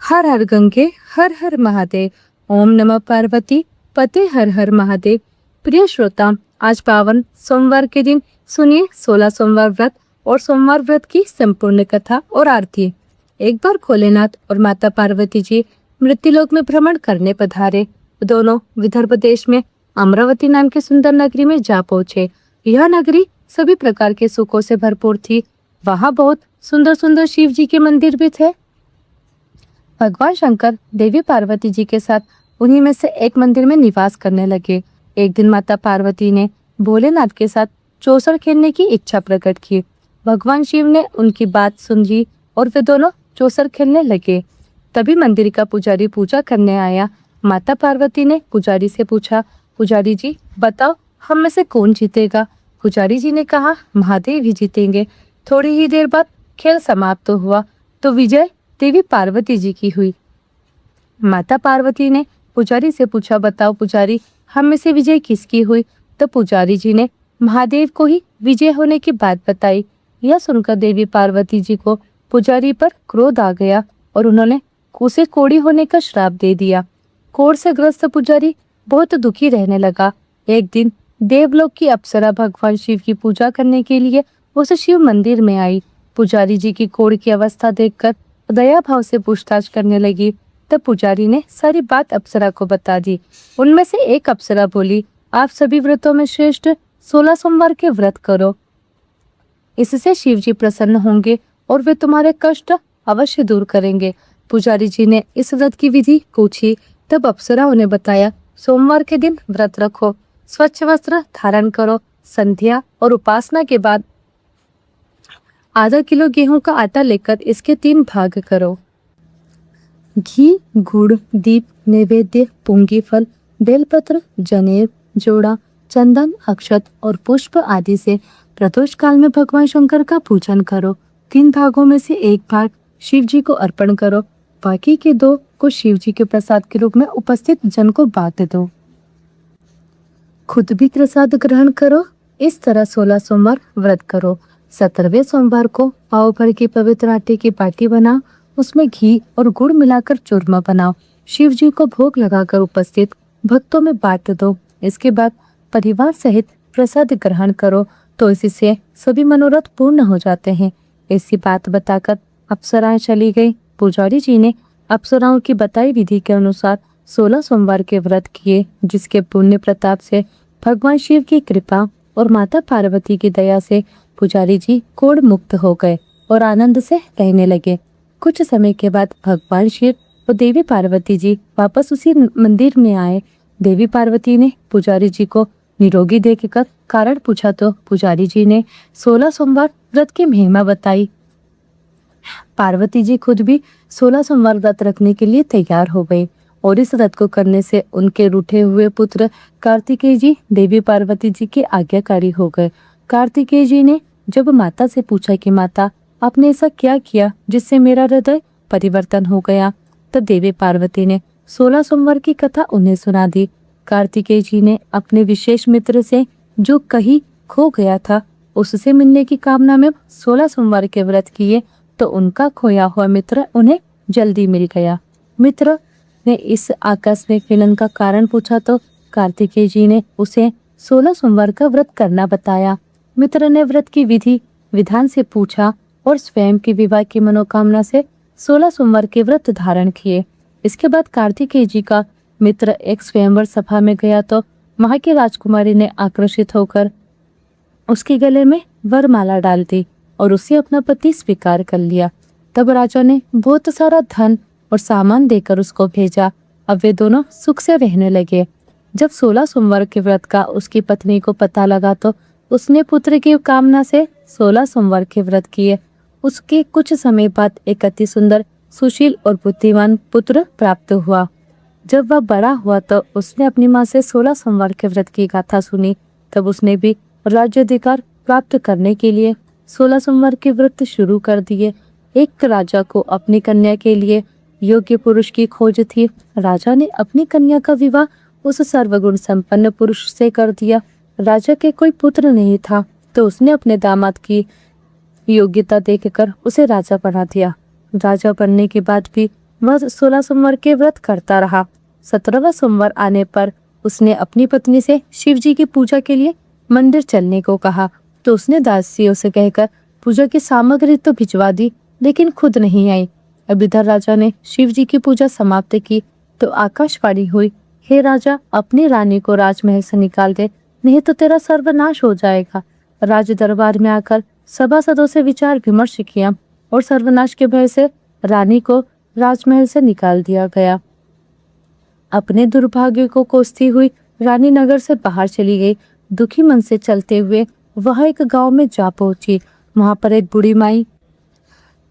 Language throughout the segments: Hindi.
हर हर गंगे हर हर महादेव। ओम नमः पार्वती पते हर हर महादेव। प्रिय श्रोता, आज पावन सोमवार के दिन सुनिए 16 सोमवार व्रत और सोमवार व्रत की संपूर्ण कथा और आरती। एक बार भोलेनाथ और माता पार्वती जी मृत्युलोक में भ्रमण करने पधारे। दोनों विदर्भ देश में अमरावती नाम की सुंदर नगरी में जा पहुंचे। यह नगरी सभी प्रकार के सुखों से भरपूर थी। वहां बहुत सुंदर सुंदर शिव जी के मंदिर भी थे। भगवान शंकर देवी पार्वती जी के साथ उन्हीं में से एक मंदिर में निवास करने लगे। एक दिन माता पार्वती ने भोलेनाथ के साथ चौसर खेलने की इच्छा प्रकट की। भगवान शिव ने उनकी बात सुनी और वे दोनों चौसर खेलने लगे। तभी मंदिर का पुजारी पूजा करने आया। माता पार्वती ने पुजारी से पूछा, पुजारी जी बताओ, हम में से कौन जीतेगा? पुजारी जी ने कहा, महादेव ही जीतेंगे। थोड़ी ही देर बाद खेल समाप्त हुआ तो विजय देवी पार्वती जी की हुई। माता पार्वती ने पुजारी से पूछा, बताओ पुजारी, हम में से विजय किसकी हुई? तो पुजारी जी ने महादेव को ही विजय होने की बात बताई। यह सुनकर देवी पार्वती जी को पुजारी पर क्रोध आ गया और उन्होंने उसे कोढ़ी होने का श्राप दे दिया। कोढ़ से ग्रस्त पुजारी बहुत दुखी रहने लगा। एक दिन देवलोक की अप्सरा भगवान शिव की पूजा करने के लिए उस शिव मंदिर में आई। पुजारी जी की कोढ़ की अवस्था देखकर दया भाव से पूछताछ करने लगी। तब पुजारी ने सारी बात अप्सरा को बता दी। उनमें से एक अप्सरा बोली, आप सभी व्रतों में श्रेष्ठ 16 सोमवार के व्रत करो। इससे शिव जी प्रसन्न होंगे और वे तुम्हारे कष्ट अवश्य दूर करेंगे। पुजारी जी ने इस व्रत की विधि पूछी। तब अप्सरा उन्हें बताया, सोमवार के दिन व्रत रखो, स्वच्छ वस्त्र धारण करो, संध्या और उपासना के बाद आधा किलो गेहूं का आटा लेकर इसके 3 भाग करो। घी, गुड़, दीप, नैवेद्य, पुंगी फल, बेलपत्र, जनेर, जोड़ा, चंदन, अक्षत और पुष्प आदि से प्रदोष काल में भगवान शंकर का पूजन करो। 3 भागों में से एक भाग शिव जी को अर्पण करो, बाकी के 2 को शिव जी के प्रसाद के रूप में उपस्थित जन को बांट दो। खुद भी प्रसाद ग्रहण करो। इस तरह 16 सोमवार व्रत करो। 17वें सोमवार को पाव भर की पवित्र आटे की बाटी बनाओ, उसमें घी और गुड़ मिलाकर चूरमा बनाओ, शिव जी को भोग लगाकर उपस्थित भक्तों में बांट दो। इसके बाद परिवार सहित प्रसाद ग्रहण करो तो इससे सभी मनोरथ पूर्ण हो जाते हैं। ऐसी बात बताकर अप्सराएं चली गई। पुजारी जी ने अप्सराओं की बताई विधि के अनुसार 16 सोमवार के व्रत किए, जिसके पुण्य प्रताप से भगवान शिव की कृपा और माता पार्वती की दया से पुजारी जी कोढ़ मुक्त हो गए और आनंद से रहने लगे। कुछ समय के बाद भगवान शिव और देवी पार्वती जी वापस उसी मंदिर में आए। देवी पार्वती ने पुजारी जी को निरोगी देखकर कारण पूछा तो पुजारी जी ने 16 सोमवार व्रत की महिमा बताई। पार्वती जी खुद भी 16 सोमवार व्रत रखने के लिए तैयार हो गए और इस व्रत को करने से उनके रूठे हुए पुत्र कार्तिकेय जी देवी पार्वती जी के आज्ञाकारी हो गए। कार्तिकेय जी ने जब माता से पूछा कि माता, आपने ऐसा क्या किया जिससे मेरा हृदय परिवर्तन हो गया? तब देवी पार्वती ने 16 सोमवार की कथा उन्हें सुना दी। कार्तिकेय जी ने अपने विशेष मित्र से जो कहीं खो गया था उससे मिलने की कामना में 16 सोमवार के व्रत किए तो उनका खोया हुआ मित्र उन्हें जल्दी मिल गया। मित्र ने इस आकस्मिक मिलन का कारण पूछा तो कार्तिकेय जी ने उसे 16 सोमवार का व्रत करना बताया। मित्र ने व्रत की विधि विधान से पूछा और स्वयं की विवाह की मनोकामना से 16 सोमवार के व्रत धारण किए। इसके बाद कार्तिकेय जी का मित्र एक स्वयंवर सभा में गया तो वहां की राजकुमारी ने आकर्षित होकर उसके गले में वरमाला डाल दी और उसे अपना पति स्वीकार कर लिया। तब राजा ने बहुत सारा धन और सामान देकर उसको भेजा। अब वे दोनों सुख से रहने लगे। जब 16 सोमवार के व्रत का उसकी पत्नी को पता लगा तो उसने पुत्र की कामना से 16 सोमवार के व्रत किए। उसके कुछ समय बाद एक अति सुंदर, सुशील और बुद्धिमान पुत्र प्राप्त हुआ। जब वह बड़ा हुआ तो उसने अपनी माँ से 16 सोमवार के व्रत की गाथा सुनी। तब उसने भी राज्याधिकार प्राप्त करने के लिए 16 सोमवार के व्रत शुरू कर दिए। एक राजा को अपनी कन्या के लिए योग्य पुरुष की खोज थी। राजा ने अपनी कन्या का विवाह उस सर्वगुण संपन्न पुरुष से कर दिया। राजा के कोई पुत्र नहीं था तो उसने अपने दामाद की योग्यता देखकर उसे राजा बना दिया। राजा बनने के बाद भी वह 16 सोमवार के व्रत करता रहा। 17वां सोमवार आने पर उसने अपनी पत्नी से शिव जी की पूजा के लिए मंदिर चलने को कहा, तो उसने दासियों से कहकर पूजा की सामग्री तो भिजवा दी, लेकिन खुद नहीं आई। अब इधर राजा ने शिव जी की पूजा समाप्त की तो आकाशवाणी हुई, हे राजा, अपनी रानी को राजमहल से निकाल दे, नहीं तो तेरा सर्वनाश हो जाएगा। राज दरबार में आकर सभासदों से विचार विमर्श किया और सर्वनाश के भय से रानी को राजमहल से निकाल दिया गया। अपने दुर्भाग्य को कोसती हुई रानी नगर से बाहर चली गई। दुखी मन से चलते हुए वह एक गांव में जा पहुंची। वहां पर एक बूढ़ी माई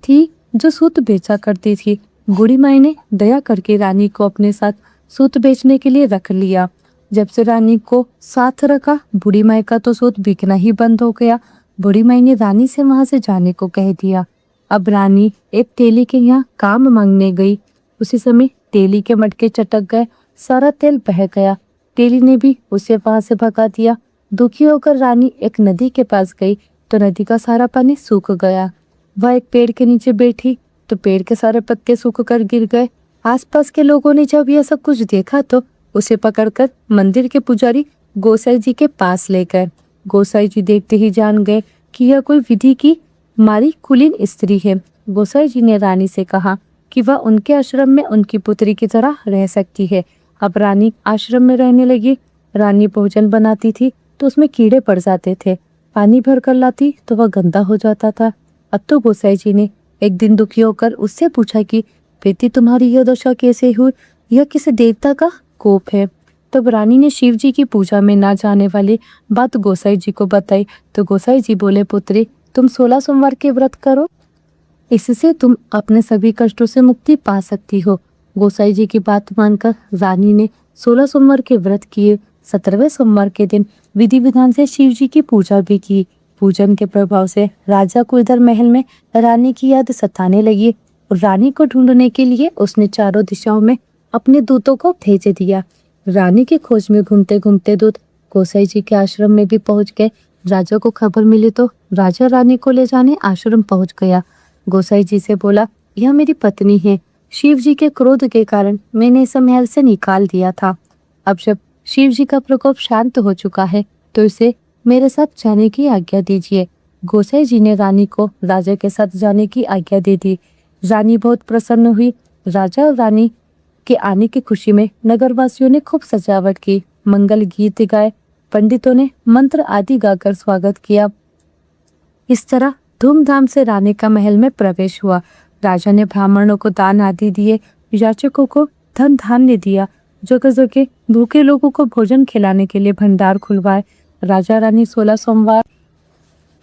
थी जो सूत बेचा करती थी। बूढ़ी माई ने दया करके रानी को अपने साथ सूत बेचने के लिए रख लिया। जब से रानी को साथ रखा, बूढ़ी माई का तो सूत बिकना ही बंद हो गया। बूढ़ी माई ने रानी से वहां से जाने को कह दिया। अब रानी एक तेली के यहाँ काम मांगने गई। उसी समय तेली के मटके चटक गए, सारा तेल बह गया। तेली ने भी उसे वहां से भगा दिया। दुखी होकर रानी एक नदी के पास गई तो नदी का सारा पानी सूख गया। वह एक पेड़ के नीचे बैठी तो पेड़ के सारे पत्ते सूख कर गिर गए। आसपास के लोगों ने जब यह सब कुछ देखा तो उसे पकड़कर मंदिर के पुजारी गोसाई जी के पास ले गए। गोसाई जी देखते ही जान गए कि यह कोई विधि की मारी कुलीन स्त्री है। गोसाई जी ने रानी से कहा कि वह उनके आश्रम में उनकी पुत्री की तरह रह सकती है। अब रानी आश्रम में रहने लगी। रानी भोजन बनाती थी तो उसमें कीड़े पड़ जाते थे, पानी भर कर लाती तो वह गंदा हो जाता था। अब तो गोसाई जी ने एक दिन दुखी होकर उससे पूछा कि बेटी, तुम्हारी यह दशा कैसे हुई? यह किस देवता का कोप है? तब रानी ने शिव जी की पूजा में ना जाने वाली बात गोसाई जी को बताई तो गोसाई जी बोले, पुत्री, तुम 16 सोमवार के व्रत करो, इससे तुम अपने सभी कष्टों से मुक्ति पा सकती हो। गोसाई जी की बात मानकर रानी ने 16 सोमवार के व्रत किए। 17वें सोमवार के दिन विधि विधान से शिव जी की पूजा भी की। पूजन के प्रभाव से राजा को इधर महल में रानी की याद सताने लगी और रानी को ढूंढने के लिए उसने चारों दिशाओं में अपने दूतों को भेज दिया। रानी की खोज में घूमते घूमते दूत गोसाई जी के आश्रम में भी पहुंच गए। राजा को खबर मिली तो राजा रानी को ले जाने आश्रम पहुंच गया। गोसाई जी से बोला, यह मेरी पत्नी है। शिव जी के क्रोध के कारण मैंने इसे महल से निकाल दिया था। अब जब शिव जी का प्रकोप शांत हो चुका है तो इसे मेरे साथ जाने की आज्ञा दीजिए। गोसाई जी ने रानी को राजा के साथ जाने की आज्ञा दे दी। रानी बहुत प्रसन्न हुई। राजा और रानी के आने की खुशी में नगरवासियों ने खूब सजावट की, मंगल गीत गाए, पंडितों ने मंत्र आदि गाकर स्वागत किया। इस तरह धूमधाम से रानी का महल में प्रवेश हुआ। राजा ने ब्राह्मणों को दान आदि दिए, याचकों को धन धान्य दिया, जगह जगह भूखे लोगों को भोजन खिलाने के लिए भंडार खुलवाए। राजा रानी 16 सोमवार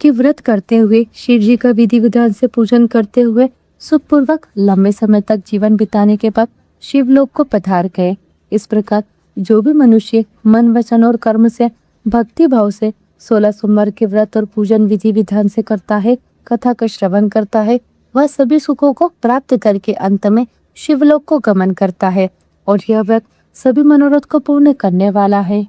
के व्रत करते हुए, शिव जी का विधि विधान से पूजन करते हुए सुखपूर्वक लंबे समय तक जीवन बिताने के बाद शिवलोक को पधार गए। इस प्रकार जो भी मनुष्य मन, वचन और कर्म से भक्ति भाव से 16 सोमवार के व्रत और पूजन विधि विधान से करता है, कथा का श्रवण करता है, वह सभी सुखों को प्राप्त करके अंत में शिवलोक को गमन करता है और यह व्रत सभी मनोरथ को पूर्ण करने वाला है।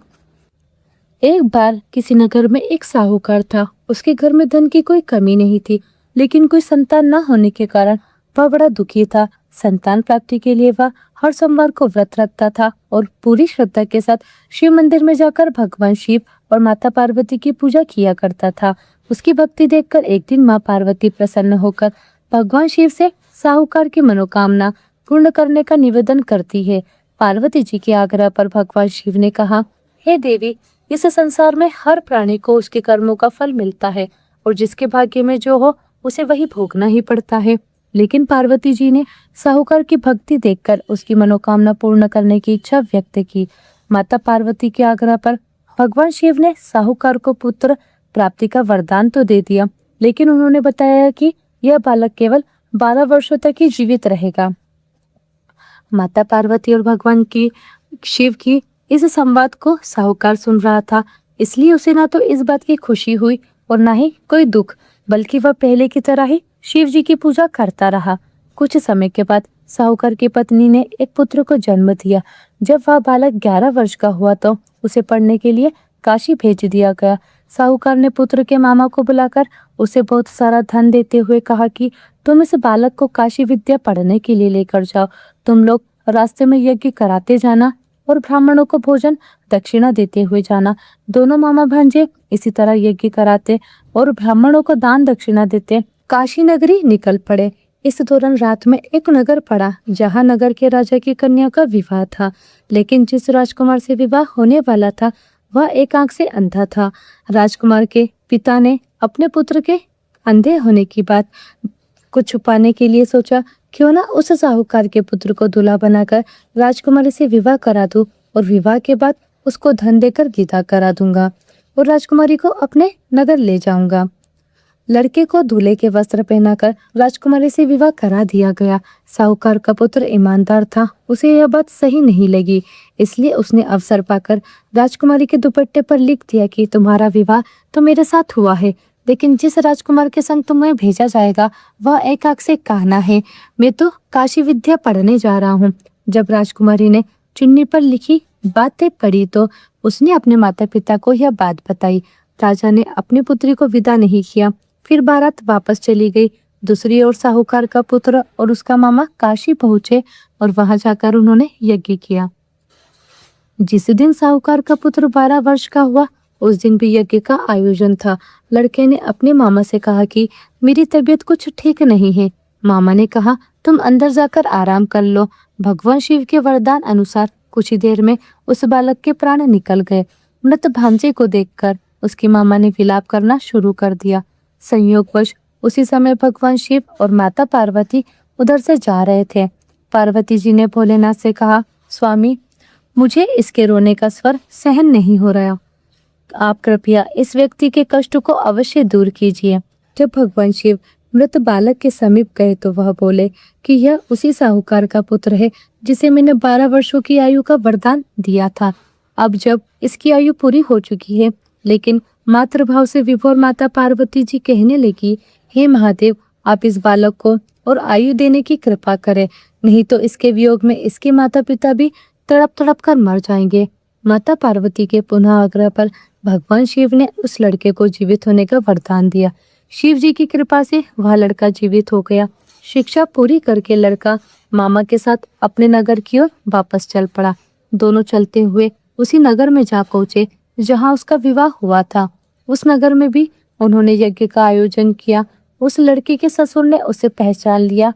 एक बार किसी नगर में एक साहूकार था। उसके घर में धन की कोई कमी नहीं थी, लेकिन कोई संतान न होने के कारण वह बड़ा दुखी था। संतान प्राप्ति के लिए वह हर सोमवार को व्रत रखता था और पूरी श्रद्धा के साथ शिव मंदिर में जाकर भगवान शिव और माता पार्वती की पूजा किया करता था। उसकी भक्ति देखकर एक दिन माँ पार्वती प्रसन्न होकर भगवान शिव से साहूकार की मनोकामना पूर्ण करने का निवेदन करती है। पार्वती जी के आग्रह पर भगवान शिव ने कहा, हे देवी, इस संसार में हर प्राणी को उसके कर्मों का फल मिलता है और जिसके भाग्य में जो हो उसे वही भोगना ही पड़ता है। लेकिन पार्वती जी ने साहूकार की भक्ति देखकर उसकी मनोकामना पूर्ण करने की इच्छा व्यक्त की। माता पार्वती के आग्रह पर भगवान शिव ने साहूकार को पुत्र प्राप्ति का वरदान तो दे दिया, लेकिन उन्होंने बताया कि यह बालक केवल 12 वर्षों तक ही जीवित रहेगा। माता पार्वती और भगवान की शिव की इस संवाद को साहूकार सुन रहा था, इसलिए उसे ना तो इस बात की खुशी हुई और ना ही कोई दुख, बल्कि वह पहले की तरह ही शिव जी की पूजा करता रहा। कुछ समय के बाद साहूकार की पत्नी ने एक पुत्र को जन्म दिया। जब वह बालक 11 वर्ष का हुआ तो उसे पढ़ने के लिए काशी भेज दिया गया। साहूकार ने पुत्र के मामा को बुलाकर उसे बहुत सारा धन देते हुए कहा कि तुम इस बालक को काशी विद्या पढ़ने के लिए लेकर जाओ। तुम लोग रास्ते में यज्ञ कराते जाना और ब्राह्मणों को भोजन दक्षिणा देते हुए जाना। दोनों मामा भांजे इसी तरह यज्ञ कराते और ब्राह्मणों को दान दक्षिणा देते काशी नगरी निकल पड़े। इस दौरान रात में एक नगर पड़ा जहाँ नगर के राजा की कन्या का विवाह था, लेकिन जिस राजकुमार से विवाह होने वाला था वह एक आंख से अंधा था। राजकुमार के पिता ने अपने पुत्र के अंधे होने की बात को छुपाने के लिए सोचा, क्यों ना उस साहूकार के पुत्र को दूल्हा बनाकर राजकुमारी से विवाह करा दूं और विवाह के बाद उसको धन देकर विदा करा दूंगा और राजकुमारी को अपने नगर ले जाऊंगा। लड़के को दूल्हे के वस्त्र पहनाकर राजकुमारी से विवाह करा दिया गया। साहूकार का पुत्र ईमानदार था, उसे यह बात सही नहीं लगी, इसलिए उसने अवसर पाकर राजकुमारी के दुपट्टे पर लिख दिया कि तुम्हारा विवाह तो मेरे साथ हुआ है, लेकिन जिस राजकुमार के संग तुम्हें भेजा जाएगा वह एक आंख से काना है। मैं तो काशी विद्या पढ़ने जा रहा हूँ। जब राजकुमारी ने चुन्नी पर लिखी बातें पढ़ी तो उसने अपने माता पिता को यह बात बताई। राजा ने अपनी पुत्री को विदा नहीं किया। फिर बारात वापस चली गई। दूसरी ओर साहूकार का पुत्र और उसका मामा काशी पहुंचे और वहां जाकर उन्होंने यज्ञ किया। जिस दिन साहूकार का पुत्र 12 वर्ष का हुआ उस दिन भी यज्ञ का आयोजन था। लड़के ने अपने मामा से कहा कि मेरी तबीयत कुछ ठीक नहीं है। मामा ने कहा तुम अंदर जाकर आराम कर लो। भगवान शिव के वरदान अनुसार कुछ ही देर में उस बालक के प्राण निकल गए। मृत भांजे को देखकर उसकी मामा ने विलाप करना शुरू कर दिया। संयोगवश उसी समय भगवान शिव और माता पार्वती उधर से जा रहे थे। पार्वती जी ने भोलेनाथ से कहा, स्वामी मुझे इसके रोने का स्वर सहन नहीं हो रहा, आप कृपया इस व्यक्ति के कष्ट को अवश्य दूर कीजिए। जब भगवान शिव मृत बालक के समीप गए तो वह बोले कि यह उसी साहूकार का पुत्र है जिसे मैंने 12 वर्षों की आयु का वरदान दिया था। अब जब इसकी आयु पूरी हो चुकी है, लेकिन मातृभाव से विभोर माता पार्वती जी कहने लगी, हे महादेव, आप इस बालक को और आयु देने की कृपा करें, नहीं तो इसके वियोग में इसके माता पिता भी तड़प तड़प कर मर जाएंगे। माता पार्वती के पुनः आग्रह पर भगवान शिव ने उस लड़के को जीवित होने का वरदान दिया। शिव जी की कृपा से वह लड़का जीवित हो गया। शिक्षा पूरी करके लड़का मामा के साथ अपने नगर की ओर वापस चल पड़ा। दोनों चलते हुए उसी नगर में जा पहुंचे जहां उसका विवाह हुआ था। उस नगर में भी उन्होंने यज्ञ का आयोजन किया। उस लड़की के ससुर ने उसे पहचान लिया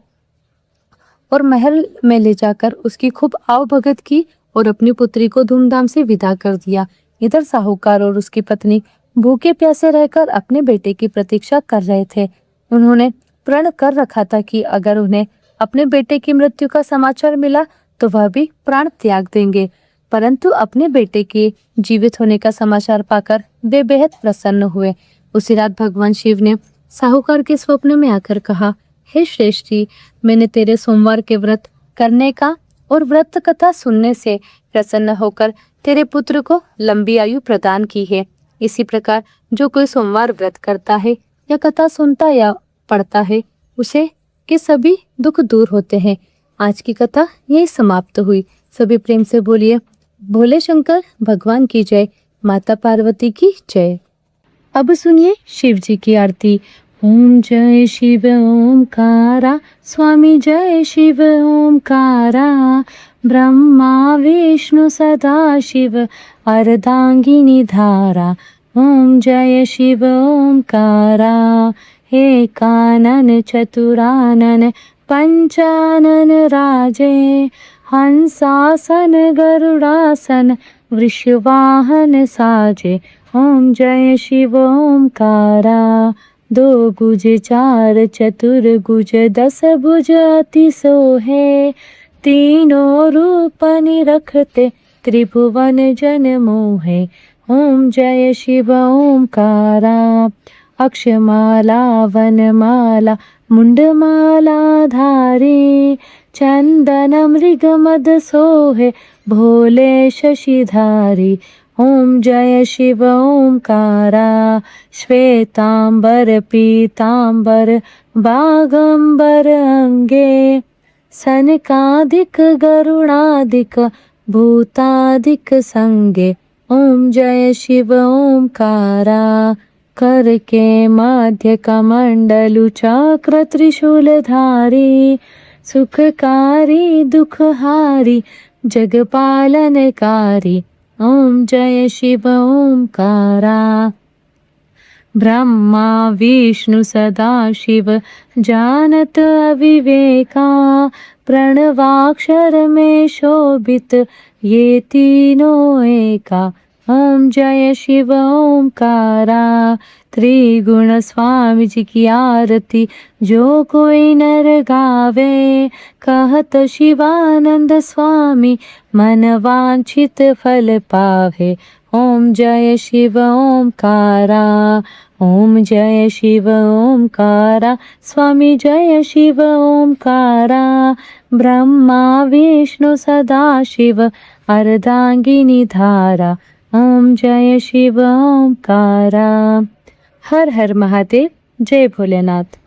और महल में ले जाकर उसकी खूब आवभगत की और अपनी पुत्री को धूमधाम से विदा कर दिया। इधर साहूकार और उसकी पत्नी भूखे प्यासे रहकर अपने बेटे की प्रतीक्षा कर रहे थे। उन्होंने प्रण कर रखा था कि अगर उन्हें अपने बेटे की मृत्यु का समाचार मिला तो वह भी प्राण त्याग देंगे, परंतु अपने बेटे के जीवित होने का समाचार पाकर वे बेहद प्रसन्न हुए। उसी रात भगवान शिव ने साहूकार के स्वप्न में आकर कहा, हे श्रेष्ठी, मैंने तेरे सोमवार के व्रत करने का और व्रत कथा सुनने से प्रसन्न होकर तेरे पुत्र को लंबी आयु प्रदान की है। इसी प्रकार जो कोई सोमवार व्रत करता है या कथा सुनता या पढ़ता है उसे के सभी दुख दूर होते हैं। आज की कथा यही समाप्त हुई। सभी प्रेम से बोलिए, भोले शंकर भगवान की जय, माता पार्वती की जय। अब सुनिए शिव जी की आरती। ओम जय शिव ओमकारा, स्वामी जय शिव ओमकारा, ब्रह्मा विष्णु सदा शिव अर्धांगिनी धारा। ओम जय शिव ओमकारा, हे कानन चतुरानन पंचानन राजे, हंसासन गरुड़ासन वृषवाहन साजे। ओम जय शिव ओमकारा, दो गुज चार चतुर्भुज 10 भुज अति सोहे, तीनों रूप निरखते त्रिभुवन जन मोहे। ओम जय शिव ओमकारा, अक्षमाला वनमाला मुंडमाला धारी, चंदन मृग मद सोहे भोले शशिधारी। ओम जय शिव ओमकारा, श्वेतांबर पीतांबर बागंबर अंगे, सनकादिक गरुड़ादिक भूतादिक संगे। ओम जय शिव ओमकारा करके मध्य कमंडलु चक्र त्रिशूलधारी सुखकारी दुखहारी जगपालनकारी ओम जय शिव ओमकारा ब्रह्मा विष्णु सदाशिव जानत अविवेका प्रणवाक्षर में शोभित ये तीनों एका ओम जय शिव ओमकारा त्रिगुण स्वामी जी की आरती जो कोई नर गावे कहत शिवानंद स्वामी मन वांछित फल पावे ओम जय शिव ओमकारा ओम जय शिव ओमकारा स्वामी जय शिव ओमकारा ब्रह्मा विष्णु सदाशिव अर्धांगिनी धारा ओम जय शिव ओमकारा। हर हर महादेव। जय भोलेनाथ।